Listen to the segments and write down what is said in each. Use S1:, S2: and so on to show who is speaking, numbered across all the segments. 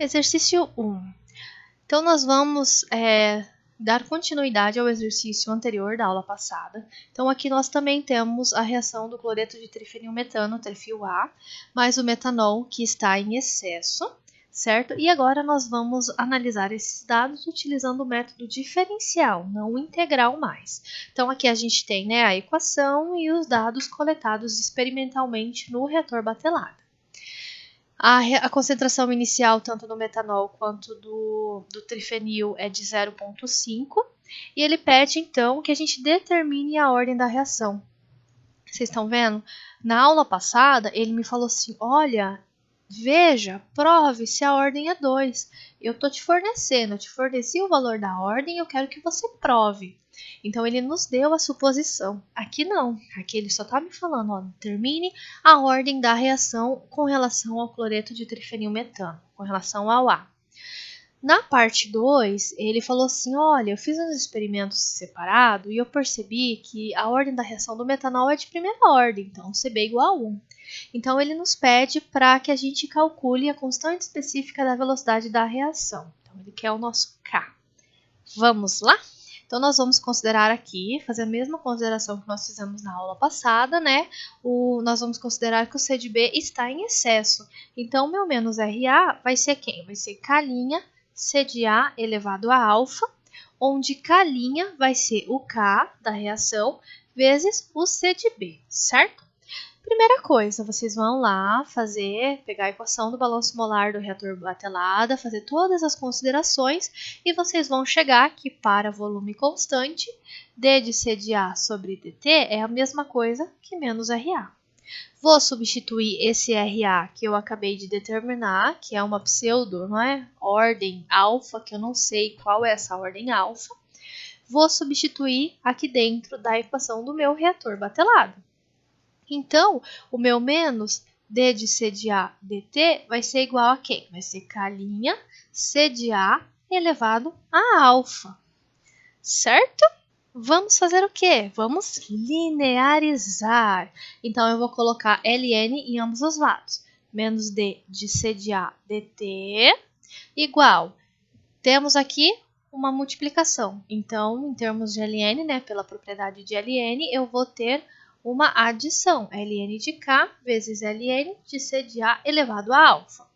S1: Exercício 1. Então, nós vamos dar continuidade ao exercício anterior da aula passada. Então, aqui nós também temos a reação do cloreto de trifenilmetano, trifil A, mais o metanol, que está em excesso, certo? E agora nós vamos analisar esses dados utilizando o método diferencial, não o integral mais. Então, aqui a gente tem, a equação e os dados coletados experimentalmente no reator batelado. A concentração inicial, tanto do metanol quanto do trifenil, é de 0,5. E ele pede, então, que a gente determine a ordem da reação. Vocês estão vendo? Na aula passada, ele me falou assim, olha, veja, prove se a ordem é 2. Eu estou te fornecendo, eu te forneci o valor da ordem e eu quero que você prove. Então, ele nos deu a suposição. Aqui não. Aqui ele só está me falando, ó, determine a ordem da reação com relação ao cloreto de trifenilmetano, com relação ao A. Na parte 2, ele falou assim, olha, eu fiz uns experimentos separados e eu percebi que a ordem da reação do metanol é de primeira ordem, então CB igual a 1. Então, ele nos pede para que a gente calcule a constante específica da velocidade da reação. Então, ele quer o nosso K. Vamos lá? Então, nós vamos considerar aqui, fazer a mesma consideração que nós fizemos na aula passada, nós vamos considerar que o C de B está em excesso. Então, meu menos RA vai ser quem? Vai ser K' C de A elevado a alfa, onde K' vai ser o K da reação vezes o C de B, certo? Primeira coisa, vocês vão lá pegar a equação do balanço molar do reator batelada, fazer todas as considerações e vocês vão chegar que para volume constante, D de C de A sobre dt é a mesma coisa que menos RA. Vou substituir esse RA que eu acabei de determinar, que é uma pseudo, ordem alfa, que eu não sei qual é essa ordem alfa. Vou substituir aqui dentro da equação do meu reator batelado. Então, o meu menos D de C de A dt vai ser igual a quem? Vai ser K' C de A elevado a alfa, certo? Vamos fazer o quê? Vamos linearizar. Então, eu vou colocar ln em ambos os lados. Menos D de C de A dt igual. Temos aqui uma multiplicação. Então, em termos de ln, pela propriedade de ln, eu vou ter uma adição, ln de K vezes ln de C de A elevado a alfa.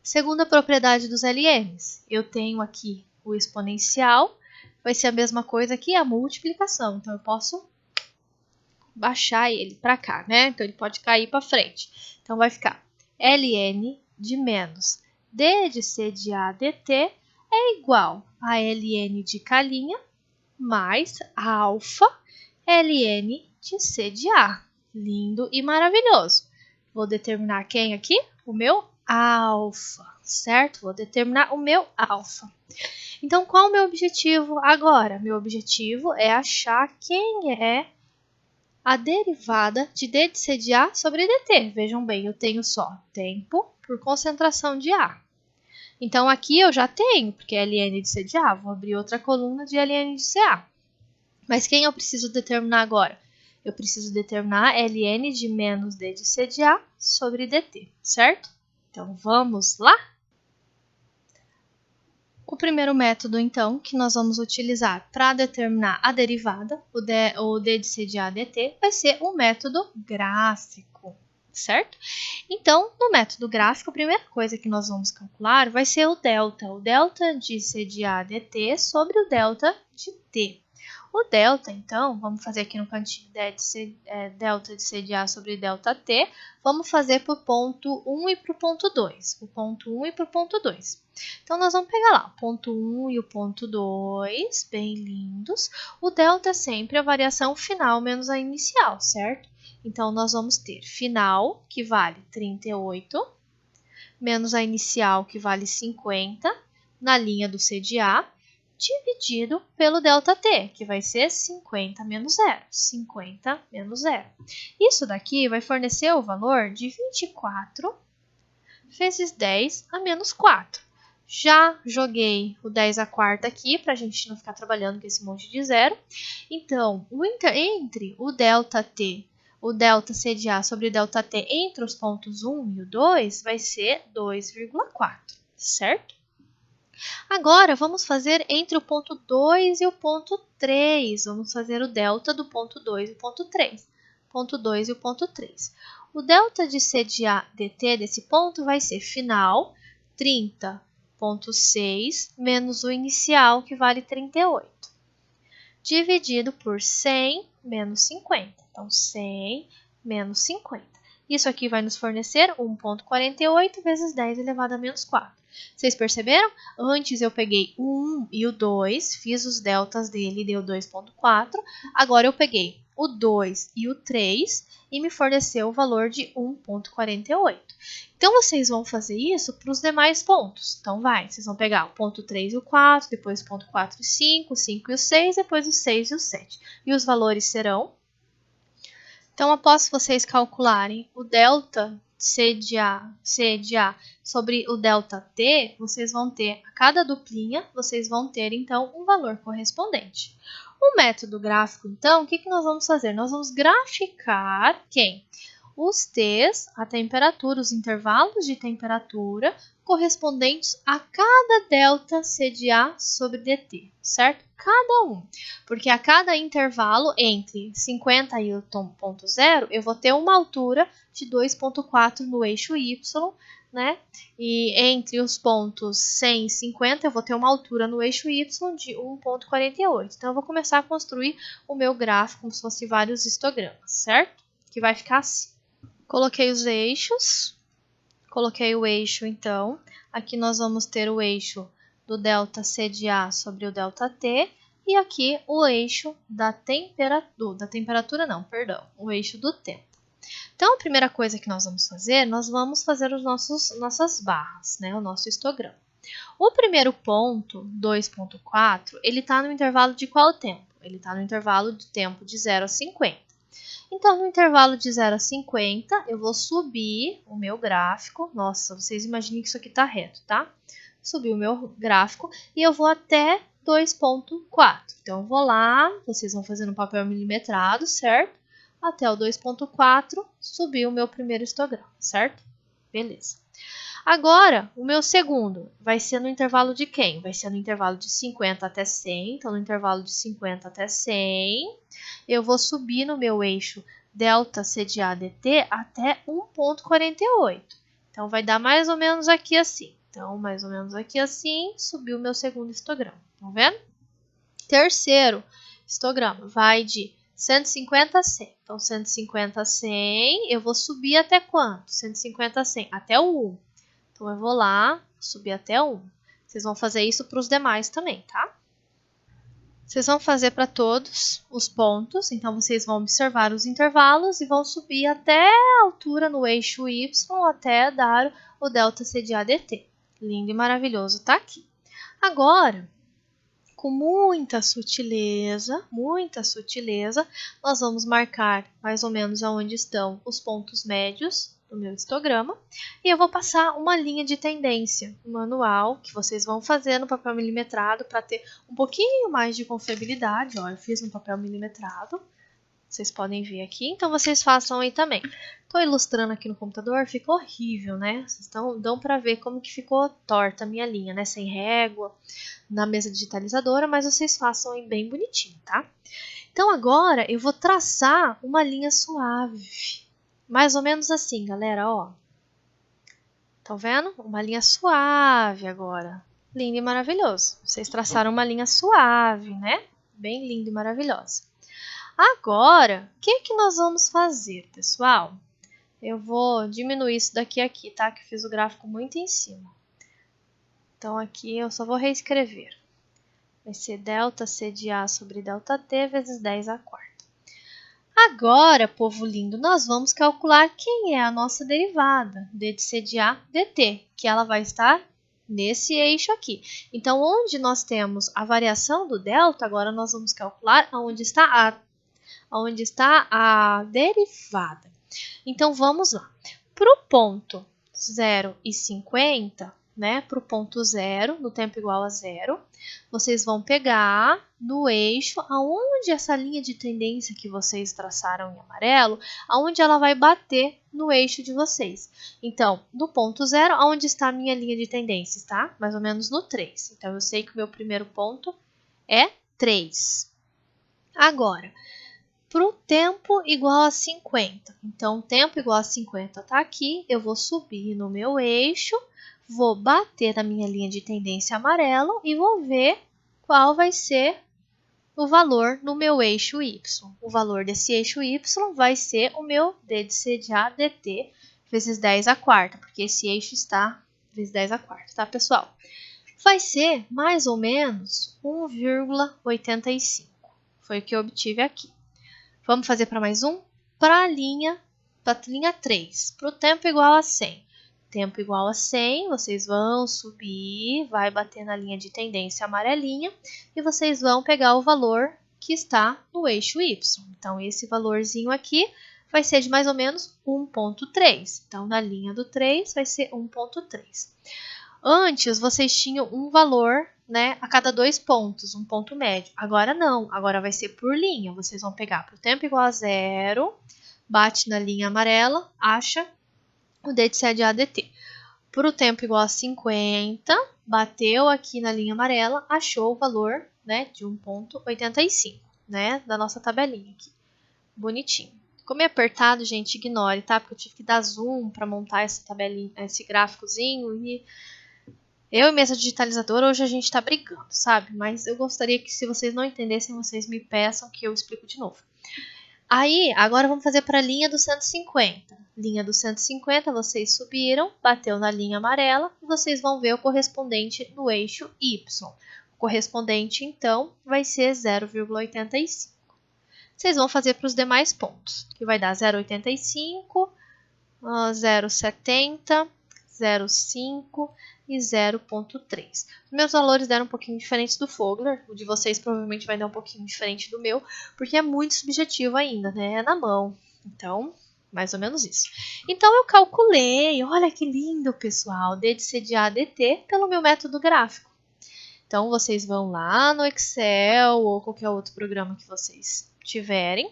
S1: Segunda propriedade dos ln's, eu tenho aqui o exponencial, vai ser a mesma coisa que a multiplicação, então eu posso baixar ele para cá, Então ele pode cair para frente. Então vai ficar ln de menos D de C de A dt é igual a ln de K' mais alfa ln de C de A. Lindo e maravilhoso. Vou determinar quem aqui? O meu alfa, certo? Vou determinar o meu alfa. Então, qual é o meu objetivo agora? Meu objetivo é achar quem é a derivada de D de C de A sobre dt. Vejam bem, eu tenho só tempo por concentração de A. Então, aqui eu já tenho, porque é ln de C de A. Vou abrir outra coluna de ln de CA. Mas quem eu preciso determinar agora? Eu preciso determinar ln de menos D de C de A sobre dt, certo? Então, vamos lá? O primeiro método, então, que nós vamos utilizar para determinar a derivada, o D de C de A dt, vai ser o método gráfico, certo? Então, no método gráfico, a primeira coisa que nós vamos calcular vai ser o delta de C de A dt sobre o delta de t. O delta, então, vamos fazer aqui no cantinho delta de C de A sobre delta t, vamos fazer para o ponto 1 e para o ponto 2. O ponto 1 e para o ponto 2. Então, nós vamos pegar lá o ponto 1 e o ponto 2, bem lindos. O delta é sempre a variação final menos a inicial, certo? Então, nós vamos ter final, que vale 38, menos a inicial, que vale 50, na linha do C de A, dividido pelo ΔT, que vai ser 50 menos 0. 50 menos 0. Isso daqui vai fornecer o valor de 24 vezes 10 a menos 4. Já joguei o 10 a quarta aqui, para a gente não ficar trabalhando com esse monte de zero. Então, entre o ΔT, o delta C de A sobre ΔT entre os pontos 1 e o 2, vai ser 2,4. certo? Agora, vamos fazer entre o ponto 2 e o ponto 3. Vamos fazer o delta do ponto 2 e o ponto 3. Ponto 2 e o ponto 3. O delta de C de A dt desse ponto vai ser final 30,6 menos o inicial, que vale 38. Dividido por 100 menos 50. Então, 100 menos 50. Isso aqui vai nos fornecer 1,48 vezes 10 elevado a menos 4. Vocês perceberam? Antes eu peguei o 1 e o 2, fiz os deltas dele e deu 2,4. Agora eu peguei o 2 e o 3 e me forneceu o valor de 1,48. Então, vocês vão fazer isso para os demais pontos. Então, vocês vão pegar o ponto 3 e o 4, depois o ponto 4 e 5, o 5 e o 6, depois o 6 e o 7. E os valores serão... Então, após vocês calcularem o delta C de A sobre o delta T, vocês vão ter, a cada duplinha, vocês vão ter, então, um valor correspondente. O método gráfico, então, o que nós vamos fazer? Nós vamos graficar quem? Os T's, a temperatura, os intervalos de temperatura correspondentes a cada delta C de A sobre dt, certo? Cada um. Porque a cada intervalo entre 50 e o ponto zero, eu vou ter uma altura de 2,4 no eixo y, né? E entre os pontos 100 e 50, eu vou ter uma altura no eixo y de 1,48. Então, eu vou começar a construir o meu gráfico como se fosse vários histogramas, certo? Que vai ficar assim. Coloquei os eixos, coloquei o eixo, então, aqui nós vamos ter o eixo do delta C de A sobre o delta T, e aqui o eixo da o eixo do tempo. Então, a primeira coisa que nós vamos fazer os nossas barras, né, o nosso histograma. O primeiro ponto, 2,4, ele está no intervalo de qual tempo? Ele está no intervalo de tempo de 0 a 50. Então, no intervalo de 0 a 50, eu vou subir o meu gráfico. Nossa, vocês imaginem que isso aqui está reto, tá? Subir o meu gráfico e eu vou até 2,4. Então, eu vou lá, vocês vão fazer no papel milimetrado, certo? Até o 2,4, subir o meu primeiro histograma, certo? Beleza. Agora, o meu segundo vai ser no intervalo de quem? Vai ser no intervalo de 50 até 100. Então, no intervalo de 50 até 100, eu vou subir no meu eixo delta C de A dt até 1,48. Então, vai dar mais ou menos aqui assim. Então, mais ou menos aqui assim, subiu o meu segundo histograma. Estão vendo? Terceiro histograma vai de 150 a 100. Então, 150 a 100, eu vou subir até quanto? 150 a 100, até o 1. Então, eu vou lá, subir até 1. Vocês vão fazer isso para os demais também, tá? Vocês vão fazer para todos os pontos. Então, vocês vão observar os intervalos e vão subir até a altura no eixo Y, até dar o delta C de A dt. Lindo e maravilhoso, tá aqui. Agora, com muita sutileza, nós vamos marcar mais ou menos aonde estão os pontos médios do meu histograma, e eu vou passar uma linha de tendência manual que vocês vão fazer no papel milimetrado para ter um pouquinho mais de confiabilidade. Ó, eu fiz no papel milimetrado, vocês podem ver aqui, então vocês façam aí também. Estou ilustrando aqui no computador, ficou horrível, né? Vocês dão para ver como que ficou torta a minha linha, né? Sem régua, na mesa digitalizadora, mas vocês façam aí bem bonitinho, tá? Então agora eu vou traçar uma linha suave. Mais ou menos assim, galera, ó. Estão vendo? Uma linha suave agora. Lindo e maravilhoso. Vocês traçaram uma linha suave, né? Bem linda e maravilhosa. Agora, o que nós vamos fazer, pessoal? Eu vou diminuir isso daqui aqui, tá? Que eu fiz o gráfico muito em cima. Então, aqui eu só vou reescrever. Vai ser delta C de A sobre delta T vezes 10 à quarta. Agora, povo lindo, nós vamos calcular quem é a nossa derivada, d de C de A dt, que ela vai estar nesse eixo aqui. Então, onde nós temos a variação do delta, agora nós vamos calcular onde está a derivada. Então, vamos lá. Para o ponto 0 e 50, né, para o ponto 0, no tempo igual a 0. Vocês vão pegar no eixo, aonde essa linha de tendência que vocês traçaram em amarelo, aonde ela vai bater no eixo de vocês. Então, do ponto 0, aonde está a minha linha de tendência? Está mais ou menos no 3. Então, eu sei que o meu primeiro ponto é 3. Agora, para o tempo igual a 50. Então, tempo igual a 50 está aqui. Eu vou subir no meu eixo, vou bater na minha linha de tendência amarelo e vou ver qual vai ser o valor no meu eixo Y. O valor desse eixo Y vai ser o meu D de CDA dt vezes 10 à quarta, porque esse eixo está vezes 10 à quarta, tá, pessoal? Vai ser mais ou menos 1,85. Foi o que eu obtive aqui. Vamos fazer para mais um? Para a linha 3, para o tempo igual a 100. Tempo igual a 100, vocês vão subir, vai bater na linha de tendência amarelinha e vocês vão pegar o valor que está no eixo Y. Então, esse valorzinho aqui vai ser de mais ou menos 1,3. Então, na linha do 3 vai ser 1,3. Antes, vocês tinham um valor, né, a cada 2 pontos, um ponto médio. Agora não, agora vai ser por linha. Vocês vão pegar para o tempo igual a 0, bate na linha amarela, acha o D de CDA dt. Para o tempo igual a 50, bateu aqui na linha amarela, achou o valor, né, de 1,85, né, da nossa tabelinha aqui. Bonitinho. Ficou meio apertado, gente, ignore, tá? Porque eu tive que dar zoom para montar essa tabelinha, esse gráficozinho e eu e minha digitalizadora, hoje a gente está brigando, sabe? Mas eu gostaria que, se vocês não entendessem, vocês me peçam que eu explico de novo. Aí, agora vamos fazer para a linha do 150. Linha do 150, vocês subiram, bateu na linha amarela, e vocês vão ver o correspondente no eixo Y. O correspondente, então, vai ser 0,85. Vocês vão fazer para os demais pontos, que vai dar 0,85, 0,70, 0,5 e 0,3. Meus valores deram um pouquinho diferentes do Fogler, o de vocês provavelmente vai dar um pouquinho diferente do meu, porque é muito subjetivo ainda, né? É na mão. Então, mais ou menos isso. Então, eu calculei, olha que lindo, pessoal, D de CDA dt pelo meu método gráfico. Então, vocês vão lá no Excel ou qualquer outro programa que vocês tiverem.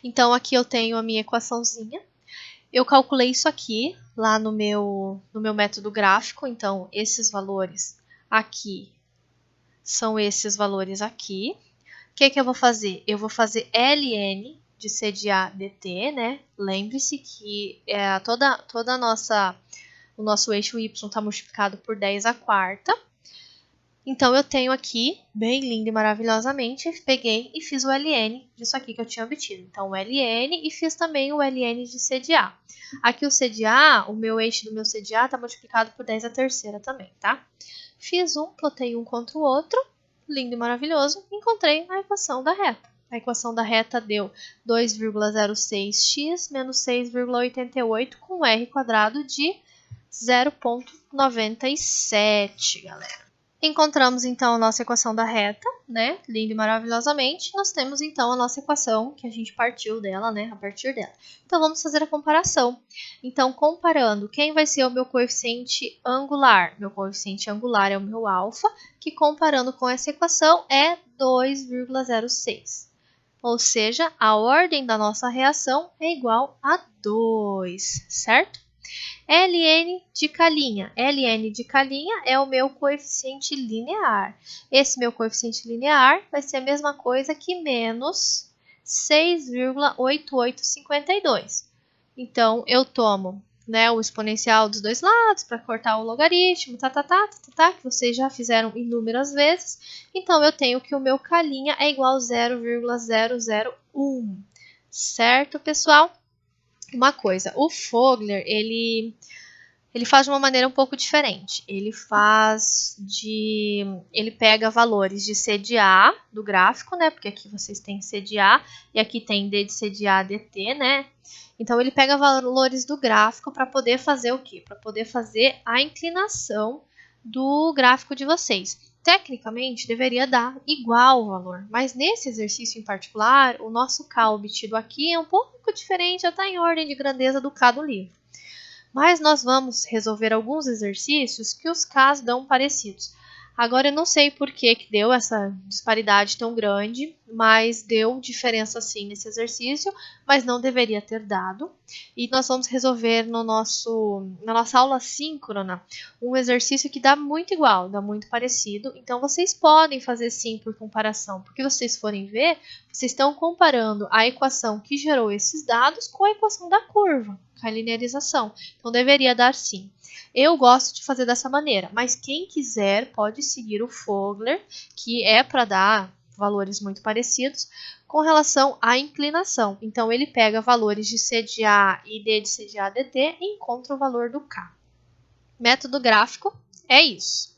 S1: Então, aqui eu tenho a minha equaçãozinha. Eu calculei isso aqui, lá no meu método gráfico. Então, esses valores aqui são esses valores aqui. O que eu vou fazer? Eu vou fazer ln de CDA dt, né? Lembre-se que o nosso eixo y está multiplicado por 10 à quarta. Então, eu tenho aqui, bem lindo e maravilhosamente, peguei e fiz o ln disso aqui que eu tinha obtido. Então, o ln e fiz também o ln de CDA. Aqui o CDA, o meu eixo do meu CDA está multiplicado por 10 à terceira também, tá? Fiz um, plotei um contra o outro, lindo e maravilhoso, encontrei a equação da reta. A equação da reta deu 2,06x menos 6,88 com r quadrado de 0,97, galera. Encontramos, então, a nossa equação da reta, né? Lindo e maravilhosamente. Nós temos, então, a nossa equação, que a gente partiu dela, né? A partir dela. Então, vamos fazer a comparação. Então, comparando, quem vai ser o meu coeficiente angular? Meu coeficiente angular é o meu alfa, que comparando com essa equação é 2,06. Ou seja, a ordem da nossa reação é igual a 2, certo? ln de K'. ln de K' é o meu coeficiente linear. Esse meu coeficiente linear vai ser a mesma coisa que menos 6,8852. Então, eu tomo, né, o exponencial dos dois lados para cortar o logaritmo, que vocês já fizeram inúmeras vezes. Então, eu tenho que o meu K' é igual a 0,001. Certo, pessoal? Uma coisa, o Fogler, ele faz de uma maneira um pouco diferente. Ele pega valores de CDA do gráfico, né? Porque aqui vocês têm CDA e aqui tem D de CDA dt, né? Então, ele pega valores do gráfico para poder fazer o quê? Para poder fazer a inclinação do gráfico de vocês. Tecnicamente, deveria dar igual o valor, mas nesse exercício em particular, o nosso K obtido aqui é um pouco diferente, já está em ordem de grandeza do K do livro. Mas nós vamos resolver alguns exercícios que os Ks dão parecidos. Agora eu não sei por que deu essa disparidade tão grande, mas deu diferença sim nesse exercício, mas não deveria ter dado. E nós vamos resolver na nossa aula síncrona um exercício que dá muito igual, dá muito parecido. Então vocês podem fazer sim por comparação, porque vocês forem ver, vocês estão comparando a equação que gerou esses dados com a equação da curva, com a linearização. Então deveria dar sim. Eu gosto de fazer dessa maneira, mas quem quiser pode seguir o Fogler, que é para dar valores muito parecidos com relação à inclinação. Então, ele pega valores de C de A e D de C de A dt e encontra o valor do K. Método gráfico é isso.